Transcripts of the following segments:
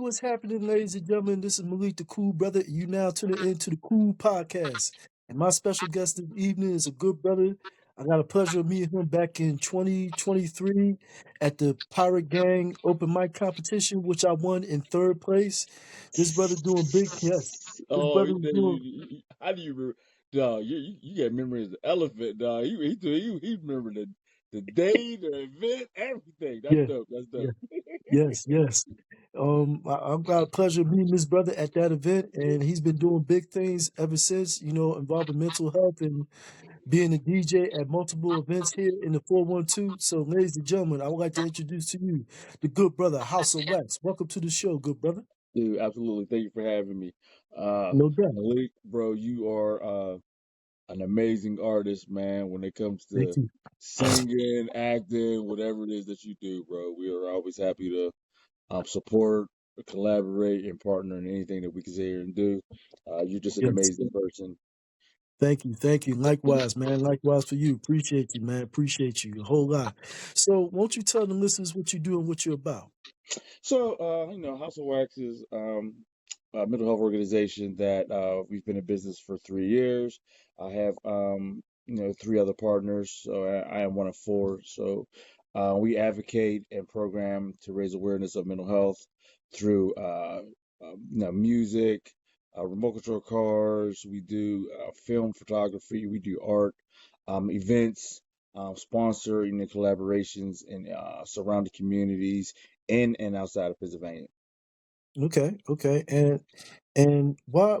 what's happening, ladies and gentlemen? This is Malik, the Cool Brother. You now tuning into the Cool Podcast. And my special guest this evening is a good brother. I got a pleasure of meeting him back in 2023 at the Pirate Gang open mic competition, which I won in third place. This brother doing big, yes. This Oh, brother he was said doing, how do you remember? Dog, you got memory as the elephant, dog. He remembered the day, the event, everything. That's yeah, dope. That's yeah, dope. yes. I've got a pleasure of meeting this brother at that event, and he's been doing big things ever since, involving mental health and being a DJ at multiple events here in the 412. So, ladies and gentlemen, I would like to introduce to you the good brother, Houseof Waxx. Welcome to the show, good brother. Dude, absolutely. Thank you for having me. No doubt. Malik, bro, you are an amazing artist, man. When it comes Thank to you. singing, acting, whatever it is that you do, bro, we are always happy to support, collaborate, and partner in anything that we can say here and do. You're just an Yes. amazing person. Thank you. Thank you. Likewise, man. Likewise for you. Appreciate you, man. Appreciate you a whole lot. So, won't you tell the listeners what you do and what you're about? So, Houseof Waxx is a mental health organization that we've been in business for 3 years. I have, three other partners, so I am one of four. So, we advocate and program to raise awareness of mental health through, music, remote control cars. We do film photography. We do art, events, sponsor, collaborations in surrounding communities in and outside of Pennsylvania. Okay, okay. And why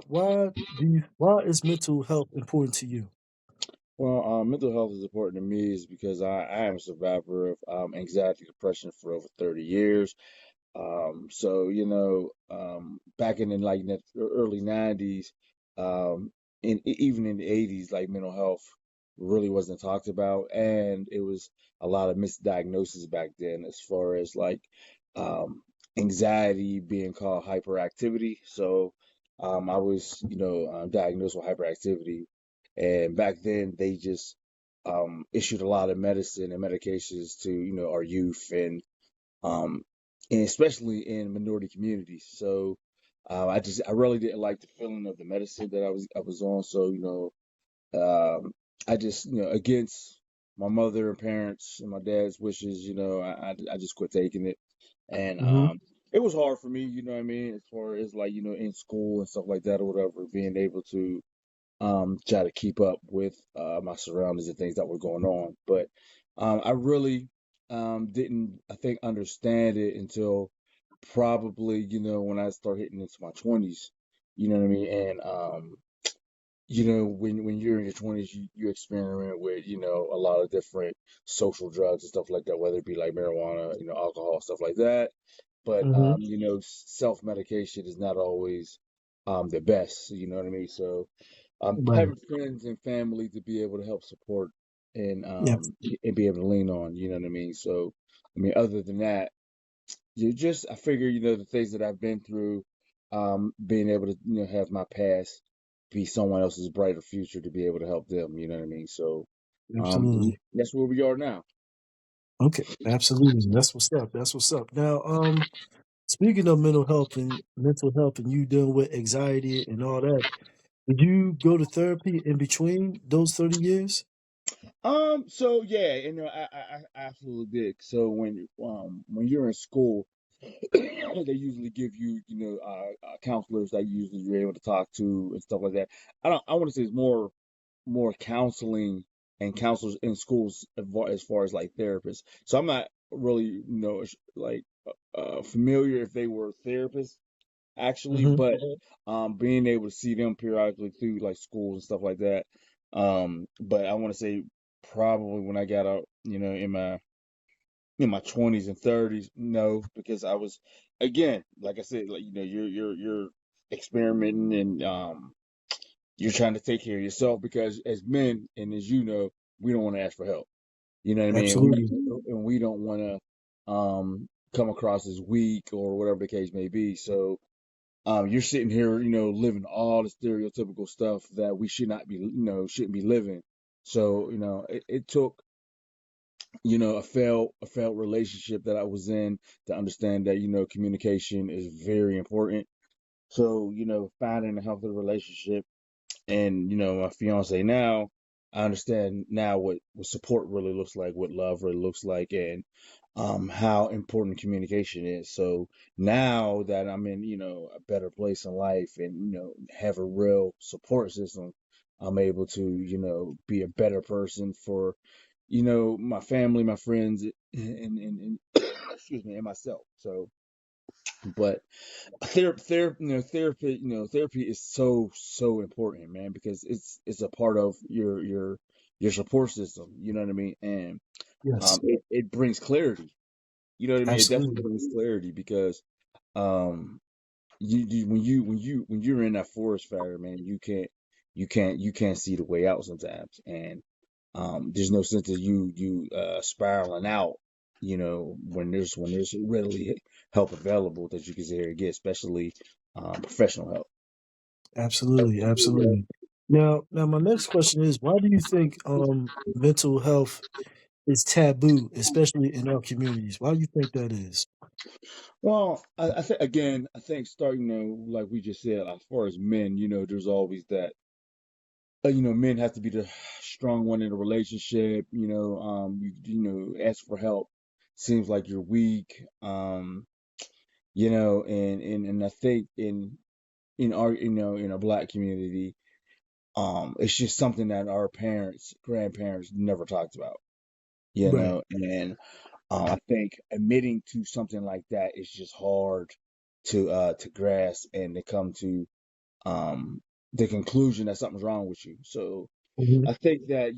is mental health important to you? Well, mental health is important to me is because I am a survivor of anxiety, depression for over 30 years. So, back in the early 90s, even in the 80s, like mental health really wasn't talked about. And it was a lot of misdiagnosis back then as far as like um, anxiety being called hyperactivity. So, I was, diagnosed with hyperactivity. And back then, they just issued a lot of medicine and medications to, our youth um, and especially in minority communities. So I really didn't like the feeling of the medicine that I was on. So I just against my mother and parents and my dad's wishes, I just quit taking it, and Hmm. it was hard for me, what I mean, as far as like in school and stuff like that or whatever, being able to try to keep up with my surroundings and things that were going on. But I really didn't, I think, understand it until probably, when I started hitting into my 20s. You know what I mean? And when you're in your 20s, you experiment with, a lot of different social drugs and stuff like that, whether it be like marijuana, alcohol, stuff like that. But Hmm. self-medication is not always the best. You know what I mean? So Right. having friends and family to be able to help support and Yeah. be able to lean on, you know what I mean? So, I mean, other than that, I figure, the things that I've been through, being able to, have my past be someone else's brighter future to be able to help them, you know what I mean? So, Absolutely. that's where we are now. Okay. Absolutely. That's what's up. That's what's up. Now, speaking of mental health, and you dealing with anxiety and all that, did you go to therapy in between those 30 years? So yeah, I absolutely did. So when you're in school, they usually give you, counselors that usually you're able to talk to and stuff like that. I want to say it's more counseling and counselors in schools as far as like therapists. So I'm not really, like familiar if they were therapists actually, Hmm. but being able to see them periodically through like schools and stuff like that. But I want to say probably when I got out, in my 20s and 30s, no, because I was, again, like I said, like you're experimenting and you're trying to take care of yourself because as men and as we don't want to ask for help. You know what I mean? Absolutely. And we don't want to come across as weak or whatever the case may be. So you're sitting here, living all the stereotypical stuff that we should not be, shouldn't be living. So, it took a failed relationship that I was in, to understand that communication is very important. So finding a healthy relationship, and my fiance now, I understand now what support really looks like, what love really looks like, and how important communication is. So now that I'm in a better place in life, and have a real support system, I'm able to be a better person for my family, my friends, and excuse me, and myself. So, but therapy is so important, man, because it's a part of your support system. You know what I mean? And Yes, it brings clarity. You know what I mean? It definitely absolutely. brings clarity, because um when you're in that forest fire, man, you can't see the way out sometimes, and there's no sense of you spiraling out, when there's readily help available that you can sit here and get, especially professional help. Absolutely, absolutely. Now, my next question is, why do you think mental health is taboo, especially in our communities? Why do you think that is? Well, I think, again, I think starting, like we just said, as far as men, there's always that. Men have to be the strong one in a relationship. Ask for help. Seems like you're weak. And I think in our in a black community, it's just something that our parents, grandparents never talked about. Right. And I think admitting to something like that is just hard to grasp, and to come to um the conclusion that something's wrong with you. So Hmm. I think that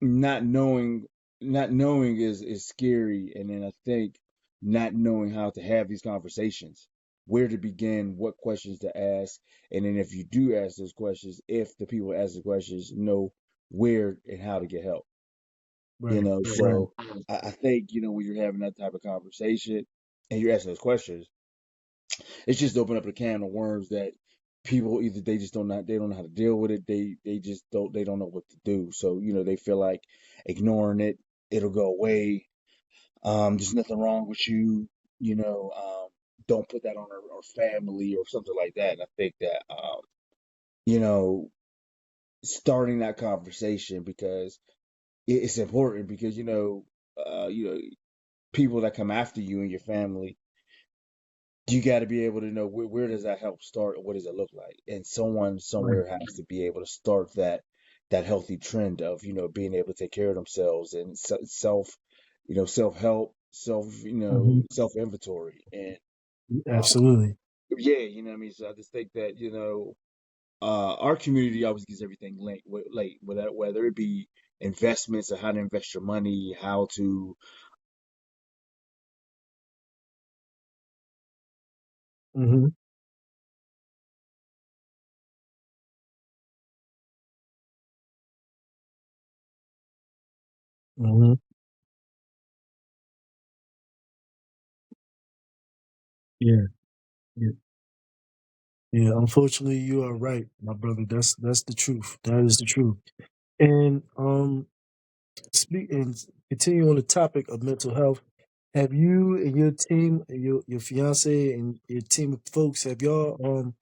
not knowing not knowing is scary, and then I think not knowing how to have these conversations, where to begin, what questions to ask, and then if you do ask those questions, if the people ask the questions know where and how to get help. Right. Right. So I think when you're having that type of conversation and you're asking those questions, it's just open up a can of worms that people, either they just don't know how to deal with it, they just don't know what to do. So they feel like ignoring it, it'll go away. There's nothing wrong with you. Don't put that on our family or something like that. And I think that you know starting that conversation, because it's important, because people that come after you and your family, you got to be able to know where does that help start, or what does it look like, and someone Right. somewhere has to be able to start that healthy trend of being able to take care of themselves, and self help, Hmm. self inventory, and Absolutely. yeah, what I mean. So I just think that our community always gets everything late, whether it be investments, or how to invest your money, how to. Hmm. Hmm. Yeah. Yeah. Yeah. Unfortunately, you are right, my brother. That's the truth. That is the truth. And speak and continue on the topic of mental health. Have you and your team, and your fiance and your team of folks, have y'all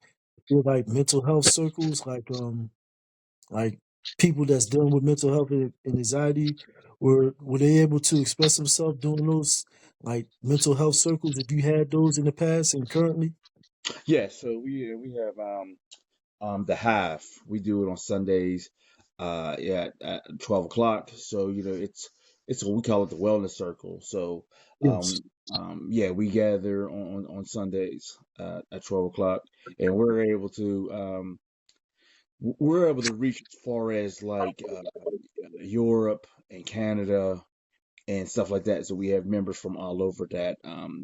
did like mental health circles, like people that's dealing with mental health and anxiety, were they able to express themselves during those like mental health circles? If you had those in the past and currently? Yeah, so we have the Hive. We do it on Sundays, yeah, at 12 o'clock. So it's what we call it, the wellness circle. So Yes. yeah, we gather on Sundays at 12 o'clock, and we're able to reach as far as like Europe and Canada and stuff like that. So we have members from all over that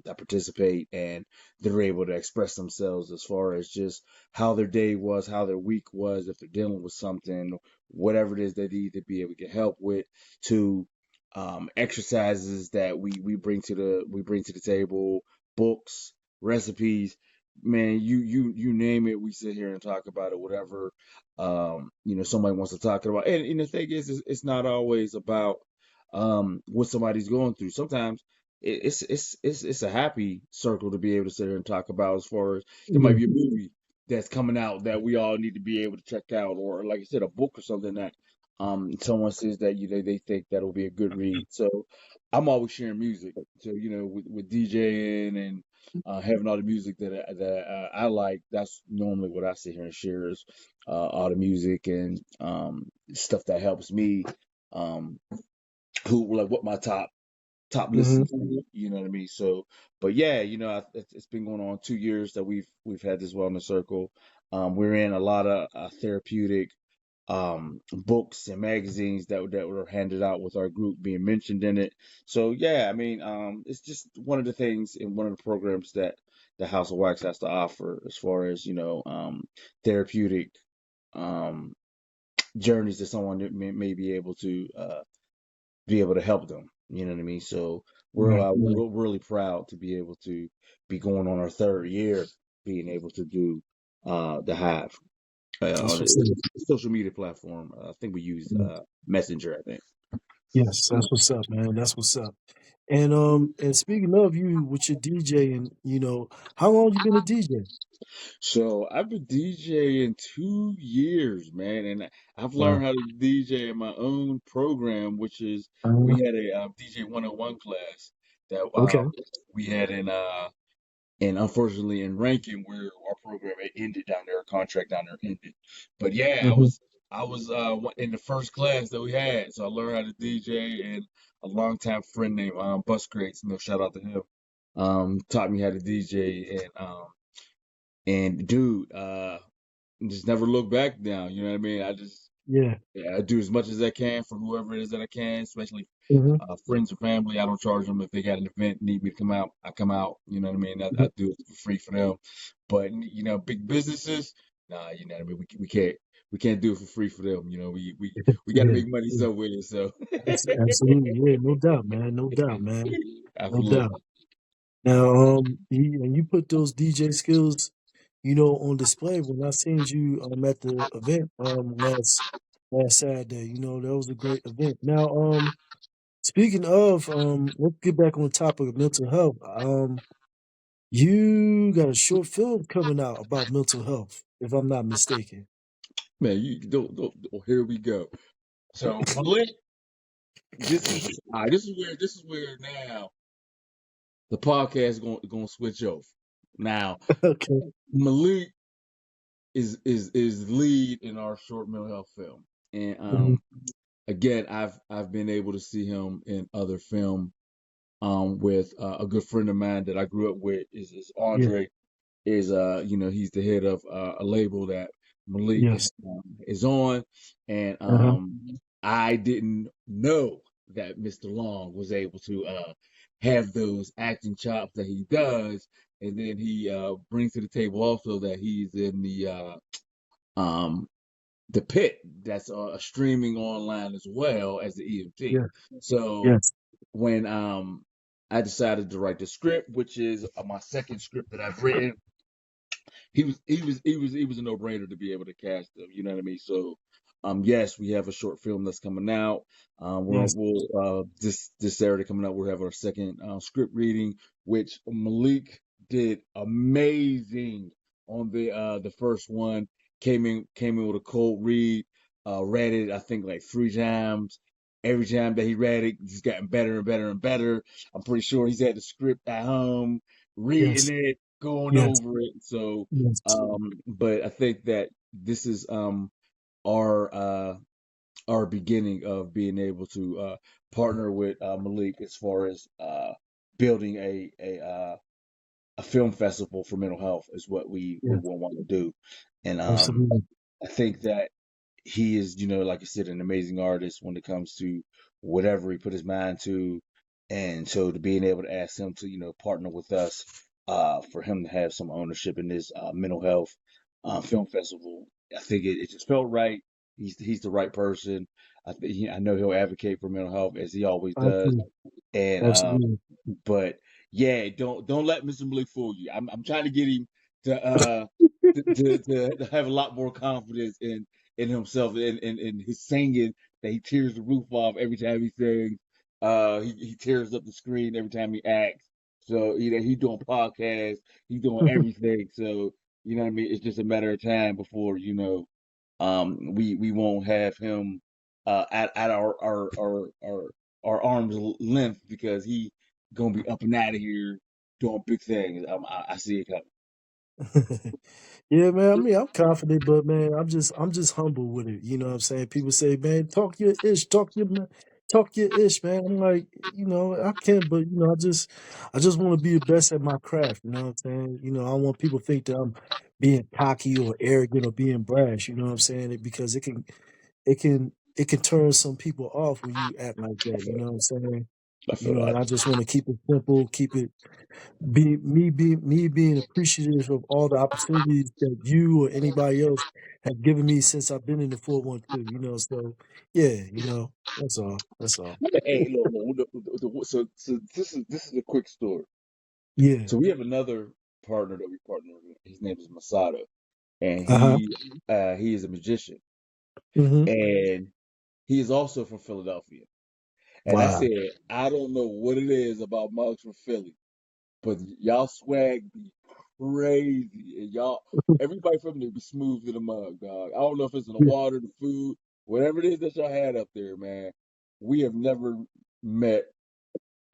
participate, and they're able to express themselves as far as just how their day was, how their week was, if they're dealing with something, whatever it is they need to be able to get help with, to exercises that we bring to the table, books, recipes. man, you name it, we sit here and talk about it, whatever somebody wants to talk about. And the thing is, it's not always about what somebody's going through. Sometimes it's a happy circle to be able to sit here and talk about. As far as it might Yeah. be a movie that's coming out that we all need to be able to check out, or like I said, a book or something that someone says that they think that'll be a good read. So I'm always sharing music. So with DJing and having all the music that I like. That's normally what I sit here and share is all the music and stuff that helps me. Um, who like what my top Hmm. listens to, you know what I mean? So, but yeah, it's been going on 2 years that we've had this wellness circle. We're in a lot of therapeutic books and magazines that were handed out with our group being mentioned in it. So yeah, I mean, it's just one of the things in one of the programs that the House of Wax has to offer as far as therapeutic um journeys that someone may be able to help them. You know what I mean? So we're Right. Right. we're really proud to be able to be going on our third year being able to do the Hive That's on what's up. a social media platform. I think we use Mm. Messenger, I think. Yes, that's what's up, man. That's what's up. And speaking of you with your DJing, how long you been a DJ? So I've been DJing 2 years, man, and I've learned Wow. how to DJ in my own program, which is we Uh, had a DJ 101 class that okay. we had and unfortunately in Rankin where our program had ended down there, our contract down there ended. But yeah, Hmm. I was in the first class that we had, so I learned how to DJ, and a longtime friend named Bus Crates, shout out to him, taught me how to DJ, and dude, just never look back now. You know what I mean? Yeah. Yeah, I do as much as I can for whoever it is that I can, especially Hmm. friends or family. I don't charge them if they got an event, need me to come out. I come out. You know what I mean? I do it for free for them. But big businesses, nah. You know what I mean? We can't do it for free for them. We got to Yeah. make money Yeah. somewhere. So Absolutely. Yeah. No doubt, man. No doubt, man. No doubt. absolutely. Now, and you put those DJ skills, on display when I seen you at the event last Saturday. That was a great event. Now, speaking of, let's get back on the topic of mental health. You got a short film coming out about mental health, if I'm not mistaken. Man, you don't. Oh, here we go. So Malik, this is where now the podcast is going to switch over. Now Okay. Malik is lead in our short mental health film, and Hmm. again, I've been able to see him in other film with a good friend of mine that I grew up with is Yeah. Andre is he's the head of a label that Malik Yes. is on, and Uh-huh. I didn't know that Mr. Long was able to have those acting chops that he does, and then he brings to the table also that he's in um the pit that's streaming online as well as the EMT. Yeah. So Yes. when I decided to write the script, which is my second script that I've written, he was a no brainer to be able to cast him. You know what I mean? So yes, we have a short film that's coming out. Yes. This Saturday coming out, we'll have our second script reading, which Malik did amazing on the first one. Came in with a cold read. Read it I think like 3 times. Every time that he read it, he's gotten better and better and better. I'm pretty sure he's had the script at home, reading Yes. it, going Yes. over it. So, Yes. but I think that this is our our beginning of being able to partner with Malik as far as building a film festival for mental health is what we Yes. will want to do, and Absolutely. I think that he is, like I said, an amazing artist when it comes to whatever he put his mind to. And so to being able to ask him to, partner with us, for him to have some ownership in this mental health film festival, I think it just felt right. He's the right person. I know he'll advocate for mental health as he always does. Absolutely. And Absolutely. but yeah, don't let Mr. Malik fool you. I'm trying to get him. to to have a lot more confidence in himself and his singing that he tears the roof off every time he sings. He tears up the screen every time he acts. So he's doing podcasts, he's doing everything. So you know what I mean. It's just a matter of time before we won't have him at our arm's length because he gonna be up and out of here doing big things. I see it coming. Yeah, man. I mean, I'm confident, but man, I'm just humble with it. You know what I'm saying? People say, man, talk your ish, man. I'm like, I can't, but I just want to be the best at my craft. You know what I'm saying? I don't want people to think that I'm being cocky or arrogant or being brash. You know what I'm saying? Because it can turn some people off when you act like that. You know what I'm saying? I feel And that. I just want to keep it simple, keep it being appreciative of all the opportunities that you or anybody else have given me since I've been in the 412. So yeah, that's all. That's all. Hey, look, so this is a quick story. Yeah. So we have another partner that we partner with. His name is Masato, and Uh huh. he is a magician, Hmm. and he is also from Philadelphia. And I Wow. said, I don't know what it is about mugs from Philly, but y'all swag be crazy, and everybody from there be smooth to the mug, dog. I don't know if it's in the Yeah. water, the food, whatever it is that y'all had up there, man. We have never met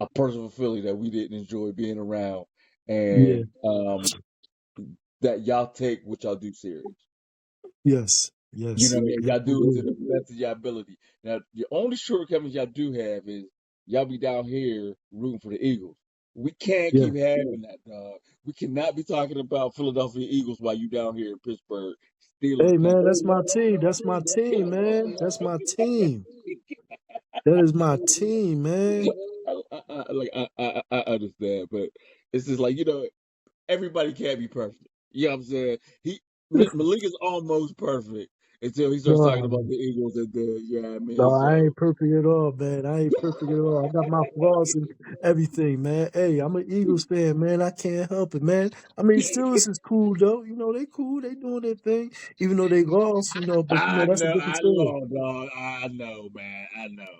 a person from Philly that we didn't enjoy being around, Yeah. and that y'all take what y'all do serious. Yes. You Yes. know, and y'all do it to Absolutely. the best of your ability. Now, the only shortcomings y'all do have is y'all be down here rooting for the Eagles. We can't Yeah. keep having that, dog. We cannot be talking about Philadelphia Eagles while you down here in Pittsburgh Steelers Hey man, country. that's my team. That's my team, man. That's my team. That is my team, man. I understand, but it's just like everybody can't be perfect. You know what I'm saying? Malik is almost perfect until he starts talking No, about the Eagles and I mean, no, I so ain't perfect at all, man. I ain't perfect at all. I got my flaws and everything, man. Hey, I'm an Eagles fan, man. I can't help it, man. I mean, Steelers is cool though. They cool. They doing their thing, even though they lost. But that's a different I story. know, dog. I know, man. I know,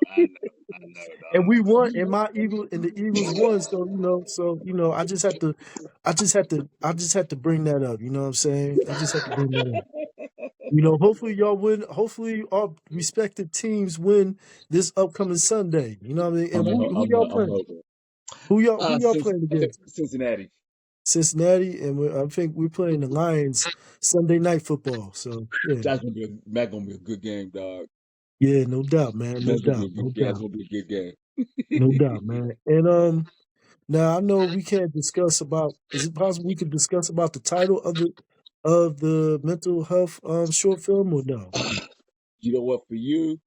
And we won, dog. and the Eagles won. So I just had to bring that up. You know what I'm saying? I just had to bring that up. Hopefully y'all win. Hopefully our respective teams win this upcoming Sunday. You know what I mean? And who y'all I'm playing? hoping. Who y'all Since playing I think against? Cincinnati. Cincinnati, and I think we're playing the Lions Sunday night football. So yeah, That's gonna be a good game, dog. yeah, no doubt, man, no doubt, no That's doubt, gonna be a good game. no doubt, man. And now I know we can't discuss about. Is it possible we could discuss about the title of the mental health short film or no? You know what? For you,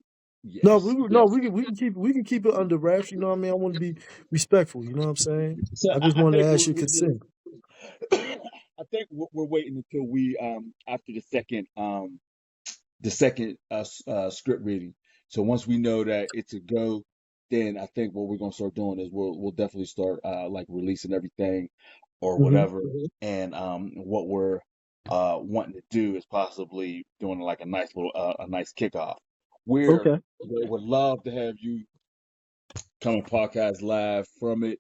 No, yes, no, yes. we can keep it under wraps. You know what I mean? I want to be respectful. You know what I'm saying? So I just I wanted to think ask your consent. I think we're waiting until we after the second script reading. So once we know that it's a go, then I think what we're gonna start doing is we'll definitely start like releasing everything or Hmm. whatever. And what we're wanting to do is possibly doing like a nice kickoff. Where Okay, we would love to have you come and podcast live from it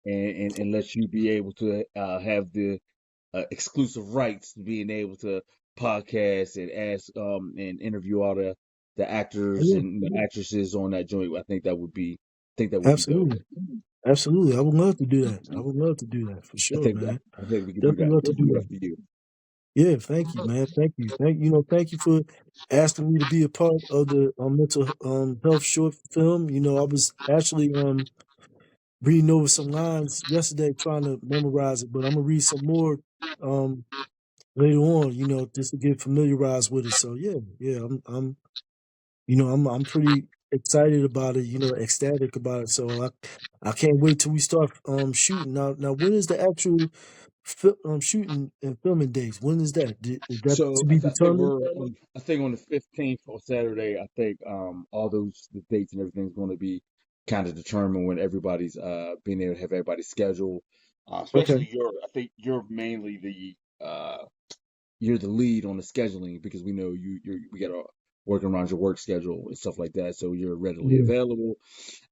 and let you be able to have the exclusive rights to being able to podcast and ask and interview all the actors yeah, and the actresses on that joint. I think that would be dope. absolutely, absolutely. I would love to do that. I would love to do that for sure, man. I think we could do that. Definitely love to do Leave it that. up to you. Yeah, thank you, man. Thank you. Thank you for asking me to be a part of the mental health short film. I was actually reading over some lines yesterday, trying to memorize it, but I'm gonna read some more um later on. Just to get familiarized with it. So yeah, yeah, I'm pretty excited about it. Ecstatic about it. So I can't wait till we start shooting. Now when is the actual shooting and filming dates? When is that? Is that So to be I think determined? I think on the 15th or Saturday. I think all those the dates and everything's going to be kind of determined when everybody's being able to have everybody's schedule. Okay. Especially I think you're mainly the you're the lead on the scheduling because we know we gotta work around your work schedule and stuff like that, so you're readily Yeah. available.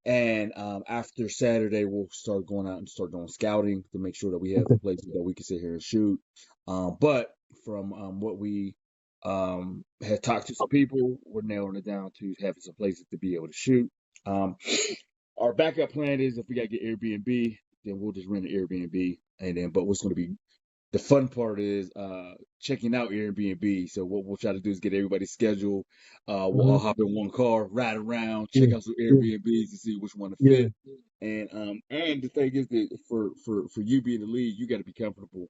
And after Saturday, we'll start going out and start doing scouting to make sure that we have the Okay. places that we can sit here and shoot. But from what we had talked to some people, we're narrowing it down to having some places to be able to shoot. Um, our backup plan is if we gotta get Airbnb, then we'll just rent an Airbnb, and then but what's going to be the fun part is checking out Airbnb. So what we'll try to do is get everybody's schedule. We'll all Uh-huh. hop in one car, ride around, check Yeah. out some Yeah. Airbnbs to see which one to Yeah. fit. And the thing is that for you being the lead, you got to be comfortable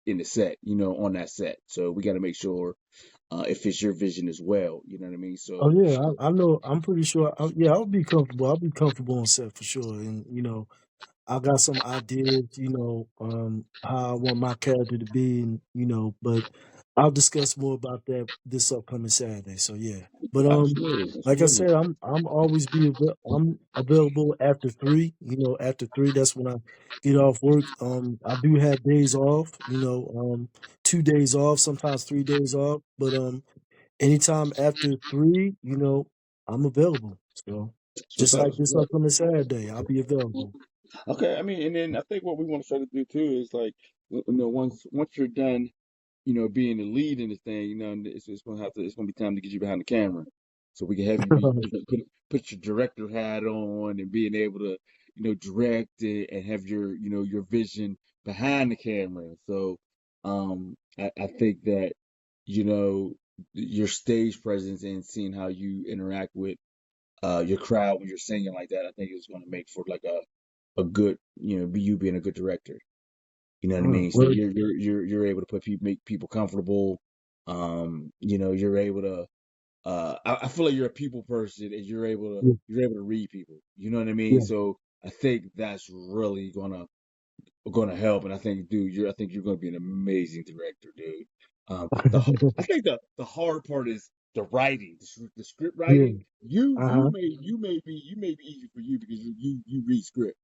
in the set, on that set. So we got to make sure it fits your vision as well. You know what I mean? Oh So yeah, I know. I'm pretty sure. Yeah, I'll be comfortable. I'll be comfortable on set for sure. And I got some ideas. How I want my character to be, and but I'll discuss more about that this upcoming Saturday. So yeah, but absolutely, like I absolutely. said, I'm available after 3. After 3, that's when I get off work. I do have days off. 2 days off, sometimes 3 days off, but anytime after 3, I'm available. So That's what's just up. like That's this what's up. upcoming Saturday, I'll be available. Okay, I mean, and then I think what we want to try to do too is like, once you're done, being the lead in the thing, it's gonna it's gonna be time to get you behind the camera, so we can have you put your director hat on and being able to, direct it and have your vision behind the camera. So, I think that, you know, your stage presence and seeing how you interact with your crowd when you're singing like that, I think it's gonna make for like a good, you being a good director. You know what I mean? So Well, you're able to make people comfortable. You're able to. I feel like you're a people person, and yeah, you're able to read people. You know what I mean? yeah. So I think that's really gonna help. And I think, dude, I think you're gonna be an amazing director, dude. I think the hard part is the writing, the script Yeah. writing. Uh-huh. You may be easy for you because you read script.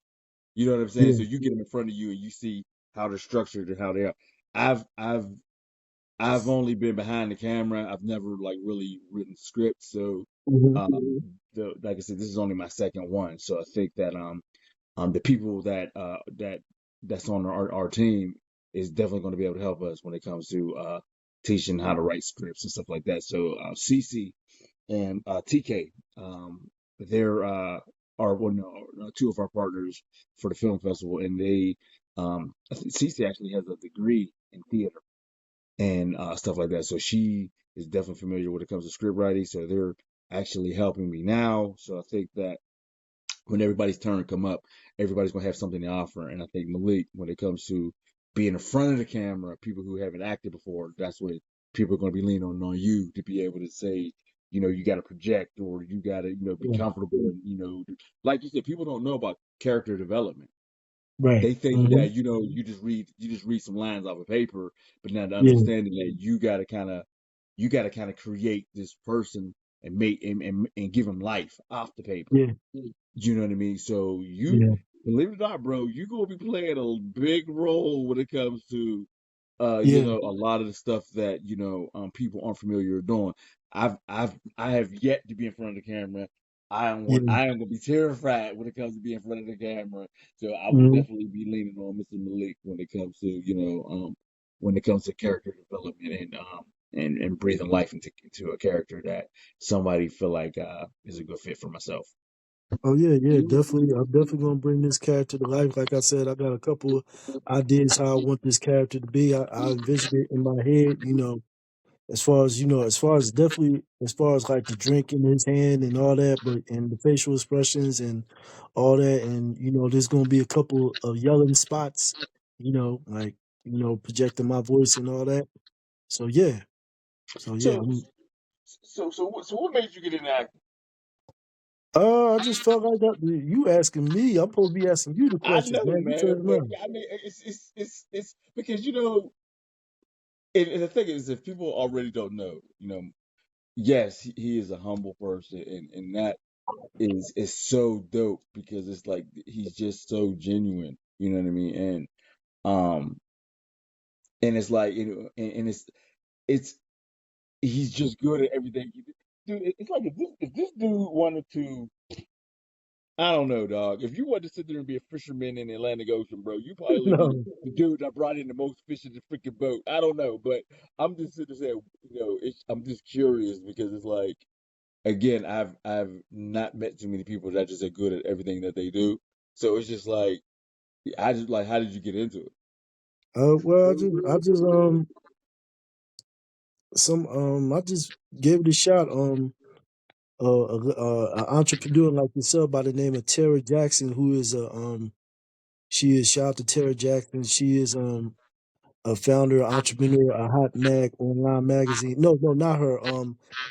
You know what I'm saying? Yeah. So you get them in front of you and you see how they're structured and how they are. I've I've I've only been behind the camera. I've never like really written scripts. So Hmm. like I said, this is only my second one. So I think that the people that's on our team is definitely going to be able to help us when it comes to teaching how to write scripts and stuff like that. So CC and TK. They're are one two of our partners for the film festival, and I think Cece actually has a degree in theater and stuff like that. So she is definitely familiar when it comes to script writing. So they're actually helping me now. So I think that when everybody's turn come up, everybody's gonna have something to offer. And I think Malik, when it comes to being in front of the camera, people who haven't acted before, that's what people are gonna be leaning on you to be able to say, you got to project or you got to, be Yeah. comfortable. And, like you said, people don't know about character development. Right. They think Hmm. that, you just read some lines off of paper, but not Yeah. understanding that you got to kind of create this person and and give them life off the paper. Yeah. You know what I mean? So Yeah. believe it or not, bro, you're gonna be playing a big role when it comes to Yeah. a lot of the stuff that, people aren't familiar with doing. I have yet to be in front of the camera. Yeah. I am gonna be terrified when it comes to being in front of the camera. So I will Hmm. definitely be leaning on Mr. Malik when it comes to, when it comes to character development and breathing life into a character that somebody feel like is a good fit for myself. Oh yeah, yeah, definitely. I'm definitely gonna bring this character to life. Like I said, I got a couple of ideas how I want this character to be. I envision it in my head. As far as like the drink in his hand and all that, but and the facial expressions and all that, and there's gonna be a couple of yelling spots. Like projecting my voice and all that. So yeah, so yeah. So so what made you get into acting? I just felt like that. You asking me? I'm supposed to be asking you the I questions, know, man. You man, turn but around. I mean, it's because and the thing is, if people already don't know, yes, he is a humble person, and that is so dope because it's like he's just so genuine. You know what I mean? And um, and it's like, and it's he's just good at everything. Dude, it's like if this dude wanted to, I don't know, dog. If you wanted to sit there and be a fisherman in the Atlantic Ocean, bro, you probably be No. the dude that brought in the most fish in the freaking boat. I don't know, but I'm just sitting there saying, I'm just curious because it's like, again, I've not met too many people that just are good at everything that they do. So it's just like, I just like, how did you get into it? Well, I just gave it a shot. An entrepreneur like yourself by the name of Tara Jackson, who is she is shout out to Tara Jackson. She is a founder, entrepreneur, a hot mag online magazine. No, no, not her.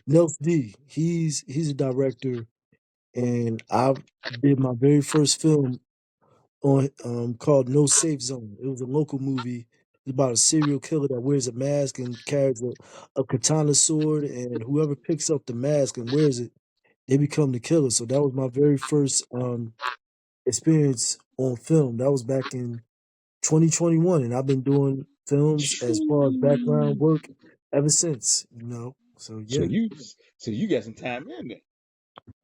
Nels D. He's a director, and I did my very first film on called No Safe Zone. It was a local movie. It's about a serial killer that wears a mask and carries a katana sword, and whoever picks up the mask and wears it, they become the killer. So that was my very first experience on film. That was back in 2021, and I've been doing films as far as background work ever since. So So yeah. you, so you got some time in there.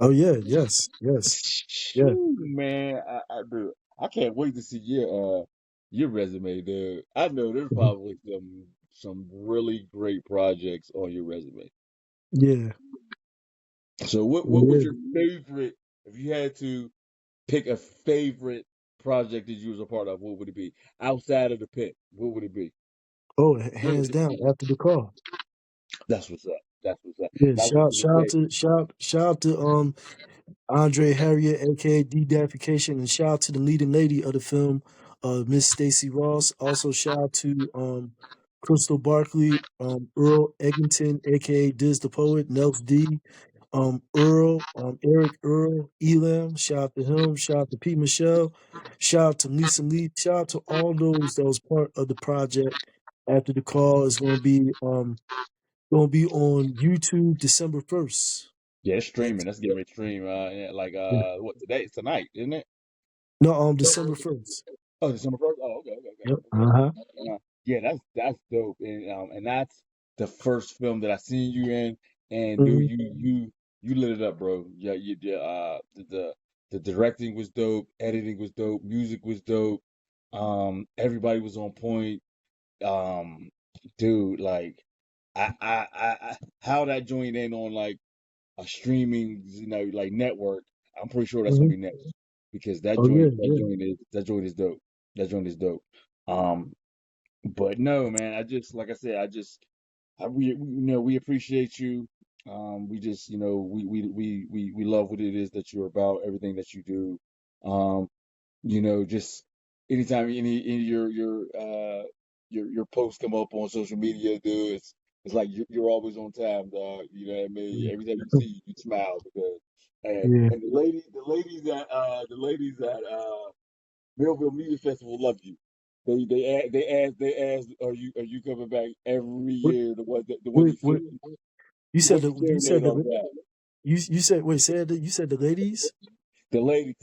Oh yeah, yes, yes, yeah, Shoo, man, I do. I can't wait to see your resume, dude. I know there's mhm, probably some really great projects on your resume. yeah, So what was yeah. your favorite? If you had to pick a favorite project that you was a part of, what would it be? Outside of the pit, what would it be? Oh, hands down. After the call. That's what's up. That's what's up. Yeah, That was your favorite. shout out to Andre Harriet, aka D Deification, and shout out to the leading lady of the film, Miss Stacy Ross. Also shout out to Crystal Barkley, Earl Eggington, aka Diz the Poet, Nels D, Earl, Eric Earl, Elam, shout out to him, shout out to Pete Michelle, shout out to Lisa Lee, shout out to all those that was part of the project. After the call is gonna be on YouTube December 1st. Yeah, it's At, streaming. Let's get ready to stream. Yeah, like yeah. what today? It's tonight, isn't it? No, December 1st. Oh, December 1st. Oh, okay, okay, Yep. okay, Uh-huh. okay. Yeah, that's dope, and that's the first film that I seen you in, and dude, Hmm. you lit it up, bro. Yeah, the directing was dope, editing was dope, music was dope. Everybody was on point. Um, dude, like how that joined in on like a streaming, like network. I'm pretty sure that's gonna Hmm. be next because Oh yeah, yeah, that joint is dope. That joint is dope. Um, but no, man, I just like I said, we appreciate you. We just we love what it is that you're about, everything that you do. Um, just anytime any of your posts come up on social media, dude, it's like you're always on time, dog. You know what I mean? Every time you see you smile because yeah. and the ladies at Millville Music Festival love you. They ask, are you coming back every What, year? The ones wait, you wait. sing, You the said ones you the you said serenade on the that. you said wait, say it, you said the ladies? The ladies,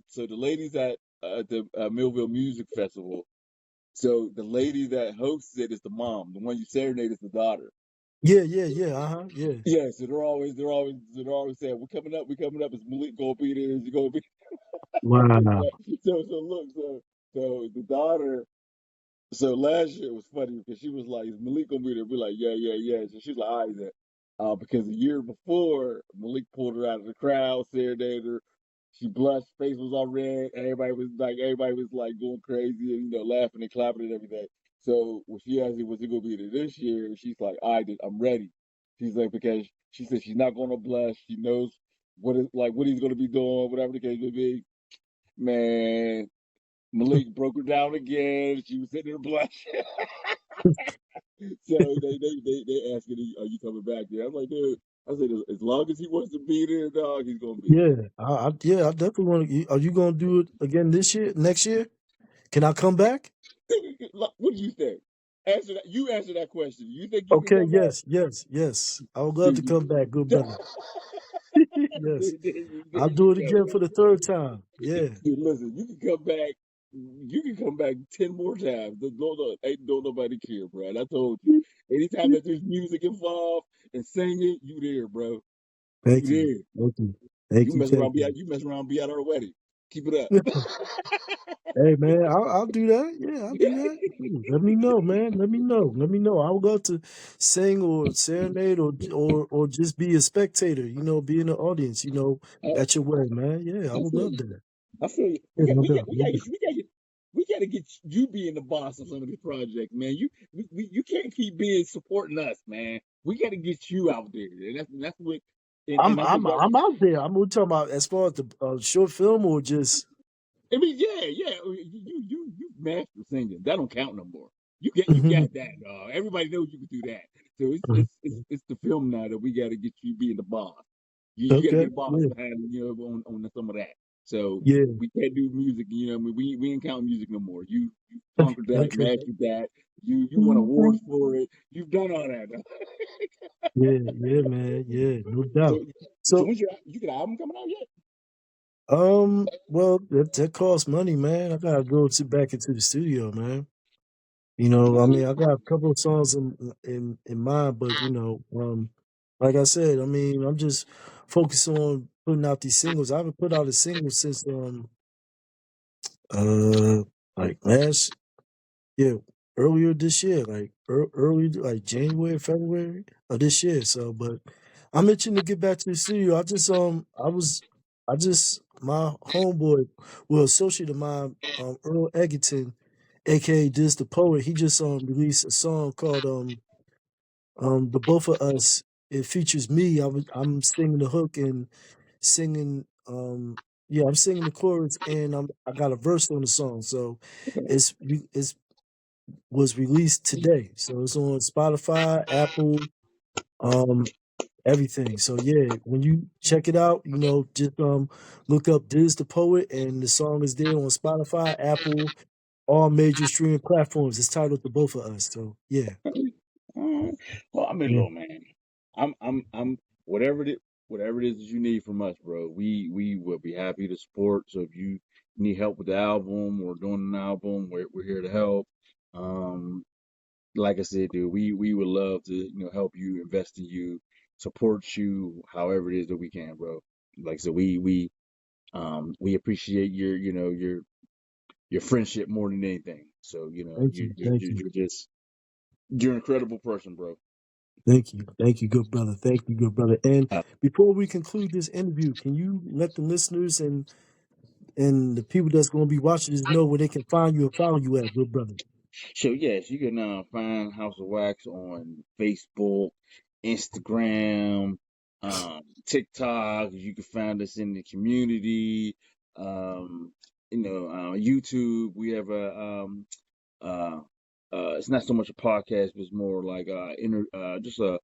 so the ladies at the Millville Music Festival. So the lady that hosts it is the mom. The one you serenade is the daughter. Yeah, yeah, yeah. Uh-huh. Yeah. Yeah, so they're always saying, we're coming up. Is Malik gonna be there? Is he gonna be? Wow. So look, so the daughter. So last year it was funny because she was like, "Is Malik gonna be there?" We're like, "Yeah, yeah, yeah." So she's like, "All right, then." Because the year before, Malik pulled her out of the crowd, serenaded her. She blushed, face was all red. Everybody was like going crazy and laughing and clapping and everything. So when she asked me, "Was it gonna be there this year?" She's like, "All right, then, I'm ready." She's like, because she said she's not gonna blush. She knows what he's gonna be doing, whatever the case may be. Man, Malik broke her down again. She was sitting there blushing. So they asking, "Are you coming back there?" I'm like, dude, I said, as long as he wants to be there, dog, he's gonna be Yeah. I definitely want to. Are you gonna do it again this year? Next year? Can I come back? there. What do you think? Answer that. You answer that question. You think you can Okay. come back? Yes. Yes. Yes. I would love Dude, to come back, good dude, brother. Yes. there I'll you do it go. again for the third time. Yeah. Dude, listen, you can come back You can come back 10 more times. Ain't don't nobody care, bro. And I told you. Anytime that there's music involved and singing, you there, bro. You Thank you. there. Thank you. You Thank you. mess Thank around, you. you mess around, be at our wedding. Keep it up. Hey man, I'll do that. Yeah, I'll do that. Yeah, let me know, man. Let me know. Let me know. I would love to sing or serenade or just be a spectator. Be in the audience. I, At your wedding, man. Yeah, I I would feel love you. that. I feel you. Yeah, no doubt. No doubt. We gotta get you being the boss of some of these projects, man. You can't keep being supporting us, man. We gotta get you out there, and that's what. And I'm I think I'm I'm out there. I'm talking about as far as the short film or just. I mean, yeah. You master singing. That don't count no more. You Mhm. got that. Everybody knows you can do that. So Mhm. it's the film now that we got to get you being the boss. You got to be Okay. the boss Yeah. behind on some of that. So Yeah. we can't do music. I mean, we ain't count music no more. You conquered that, Okay. mastered that. You won awards Mhm. for it. You've done all that. Yeah. Yeah, man. Yeah. No doubt. so so So, when's you got an album coming out yet? well, that costs money, man. I gotta go back into the studio, man. I Okay. mean, I got a couple of songs in mind, but like I said, I mean, I'm just focused on putting out these singles. I haven't put out a single since uh like last yeah earlier this year, like early like January, February of this year. So, but I'm itching to get back to the studio. I just my homeboy, well, associate of mine, Earl Egerton, aka Diz the Poet. He just released a song called The Both of Us. It features me. I'm singing the hook and singing yeah, I'm singing the chorus and I got a verse on the song. So it's was released today. So it's on Spotify, Apple, um, everything. So yeah, when you check it out, just look up Diz the Poet and the song is there on Spotify, Apple, all major streaming platforms. It's titled The Both of Us. So yeah. Alright. Well, I mean, Yeah. look, man. I'm whatever it is that you need from us, bro. We will be happy to support. So if you need help with the album or doing an album, we're here to help. Um, like I said, dude, we would love to help you, invest in you, support you, however it is that we can, bro. Like I said, we appreciate your friendship more than anything. So Thank you. Thank you. you're an incredible person, bro. Thank you. Thank you, good brother. Thank you, good brother. And Uh, before we conclude this interview, can you let the listeners and the people that's going to be watching this know where they can find you and follow you at, good brother? So yes, you can find House of Wax on Facebook, Instagram, TikTok. You can find us in the community. Um, YouTube. We have uh, it's not so much a podcast, but it's more like just a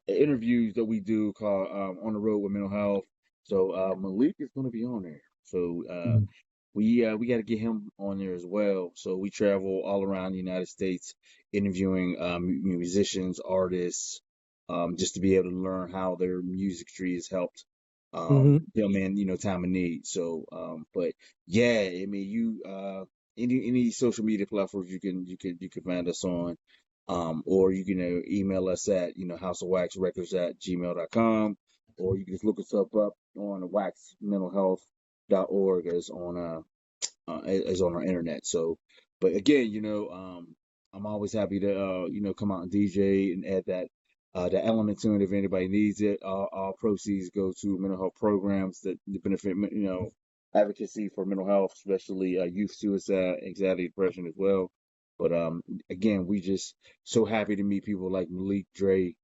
interviews that we do called On the Road with Mental Health. So Malik is going to be on there. So Mhm. we got to get him on there as well. So we travel all around the United States interviewing musicians, artists, just to be able to learn how their musicry has helped them in time of need. So but yeah, I mean any social media platforms you can find us on. Or you can email us at houseofwaxrecords at gmail.com, or you can just look us up on waxmentalhealth.org as on our internet. So, but again, I'm always happy to come out and DJ and add that element to it if anybody needs it. All proceeds go to mental health programs that benefit advocacy for mental health, especially youth suicide, anxiety, depression as well. But again, we just so happy to meet people like Malik, Dre.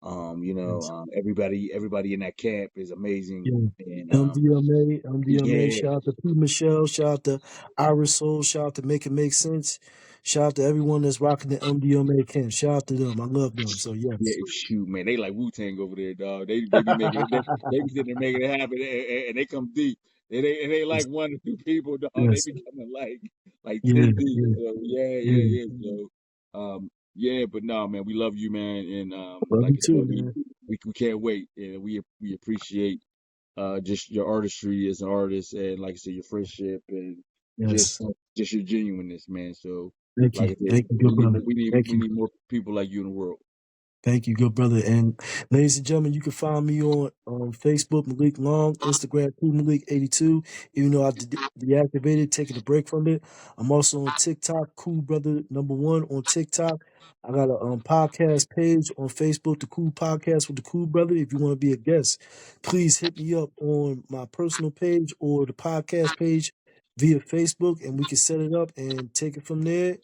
Yes. Everybody in that camp is amazing, Yeah. and MDMA, yeah, shout out to P. Michelle, shout out to Iris Soul, shout out to Make It Make Sense, shout out to everyone that's rocking the MDMA camp. Shout out to them. I love them. So yeah, yes. shoot, man, they like Wu-Tang over there, dog. They be making it. They be sitting there making it happen, and they come deep. It ain't like one or two people, dog. They Yes. be coming like Yeah, 10 deep. yeah, So yeah, yeah, yeah. yeah. So yeah, but no, man, we love you, man, and Love like you I too, said, man. we can't wait, and we appreciate just your artistry as an artist, and like I said, your friendship, and Yes. just your genuineness, man. So, Thank like you. I said, Thank you, good brother. Thank we you. need more people like you in the world. Thank you, good brother. And ladies and gentlemen, you can find me on Facebook, Malik Long, Instagram, Malik82. Even though I deactivated, taking a break from it. I'm also on TikTok, Cool Brother #1 on TikTok. I got a podcast page on Facebook, the Cool Podcast with the Cool Brother. If you want to be a guest, please hit me up on my personal page or the podcast page via Facebook, and we can set it up and take it from there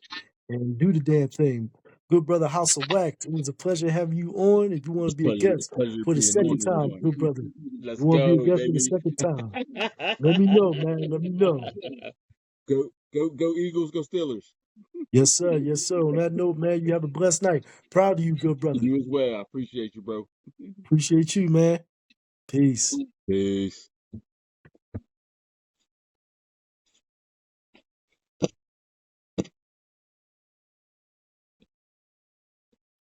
and do the damn thing. Good brother Houseof Waxx, it was a pleasure having you on. If you want to It's be a guest pleasure for the being on second this time, joint. good brother, Let's you want to be a go, guest for the baby. second time, let me know, man. Let me know. Go Eagles, go Steelers. Yes, sir. Yes, sir. On that note, man, you have a blessed night. Proud of you, good brother. You as well. I appreciate you, bro. Appreciate you, man. Peace. Peace.